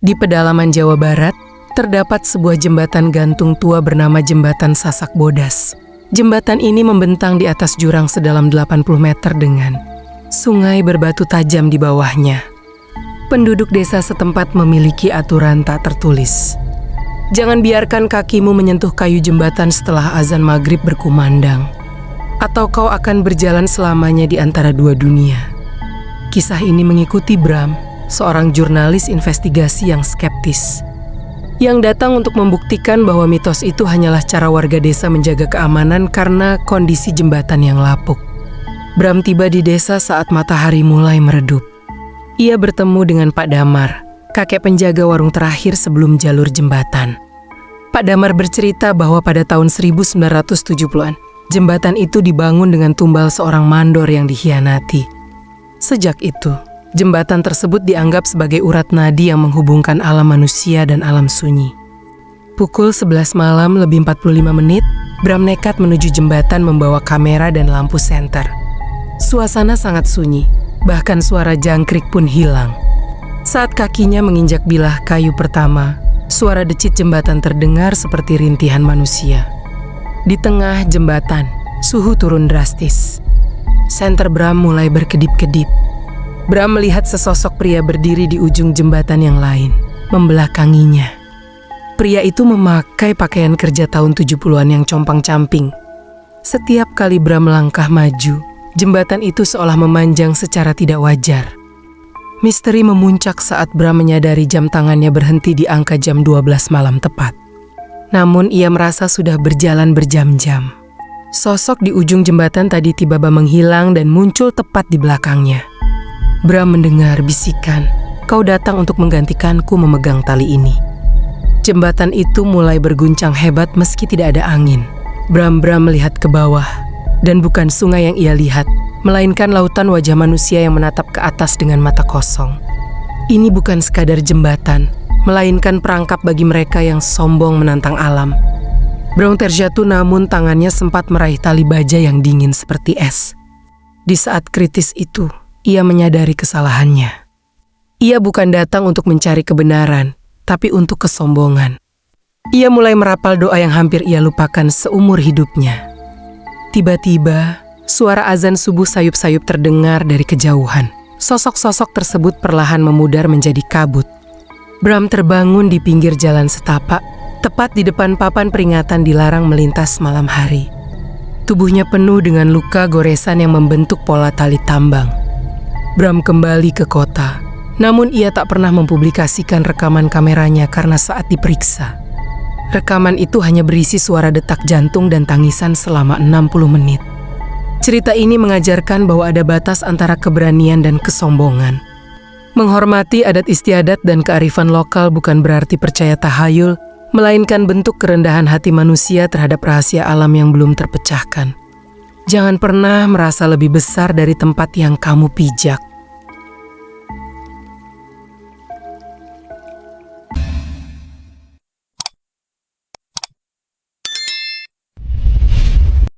Di pedalaman Jawa Barat, terdapat sebuah jembatan gantung tua bernama Jembatan Sasak Bodas. Jembatan ini membentang di atas jurang sedalam 80 meter dengan sungai berbatu tajam di bawahnya. Penduduk desa setempat memiliki aturan tak tertulis. Jangan biarkan kakimu menyentuh kayu jembatan setelah azan maghrib berkumandang, atau kau akan berjalan selamanya di antara dua dunia. Kisah ini mengikuti Bram, seorang jurnalis investigasi yang skeptis, yang datang untuk membuktikan bahwa mitos itu hanyalah cara warga desa menjaga keamanan karena kondisi jembatan yang lapuk. Bram tiba di desa saat matahari mulai meredup. Ia bertemu dengan Pak Damar, kakek penjaga warung terakhir sebelum jalur jembatan. Pak Damar bercerita bahwa pada tahun 1970-an, jembatan itu dibangun dengan tumbal seorang mandor yang dikhianati. Sejak itu, jembatan tersebut dianggap sebagai urat nadi yang menghubungkan alam manusia dan alam sunyi. Pukul 11 malam lebih 45 menit, Bram nekat menuju jembatan membawa kamera dan lampu senter. Suasana sangat sunyi, bahkan suara jangkrik pun hilang. Saat kakinya menginjak bilah kayu pertama, suara decit jembatan terdengar seperti rintihan manusia. Di tengah jembatan, suhu turun drastis. Senter Bram mulai berkedip-kedip. Bram melihat sesosok pria berdiri di ujung jembatan yang lain, membelakanginya. Pria itu memakai pakaian kerja tahun 70-an yang compang-camping. Setiap kali Bram melangkah maju, jembatan itu seolah memanjang secara tidak wajar. Misteri memuncak saat Bram menyadari jam tangannya berhenti di angka jam 12 malam tepat. Namun ia merasa sudah berjalan berjam-jam. Sosok di ujung jembatan tadi tiba-tiba menghilang dan muncul tepat di belakangnya. Bram mendengar bisikan, "Kau datang untuk menggantikanku memegang tali ini." Jembatan itu mulai berguncang hebat meski tidak ada angin. Bram melihat ke bawah, dan bukan sungai yang ia lihat, melainkan lautan wajah manusia yang menatap ke atas dengan mata kosong. Ini bukan sekadar jembatan, melainkan perangkap bagi mereka yang sombong menantang alam. Bram terjatuh namun tangannya sempat meraih tali baja yang dingin seperti es. Di saat kritis itu, ia menyadari kesalahannya. Ia bukan datang untuk mencari kebenaran, tapi untuk kesombongan. Ia mulai merapal doa yang hampir ia lupakan seumur hidupnya. Tiba-tiba, suara azan subuh sayup-sayup terdengar dari kejauhan. Sosok-sosok tersebut perlahan memudar menjadi kabut. Bram terbangun di pinggir jalan setapak, tepat di depan papan peringatan dilarang melintas malam hari. Tubuhnya penuh dengan luka goresan yang membentuk pola tali tambang. Bram kembali ke kota, namun ia tak pernah mempublikasikan rekaman kameranya karena saat diperiksa, rekaman itu hanya berisi suara detak jantung dan tangisan selama 60 menit. Cerita ini mengajarkan bahwa ada batas antara keberanian dan kesombongan. Menghormati adat istiadat dan kearifan lokal bukan berarti percaya tahayul, melainkan bentuk kerendahan hati manusia terhadap rahasia alam yang belum terpecahkan. Jangan pernah merasa lebih besar dari tempat yang kamu pijak.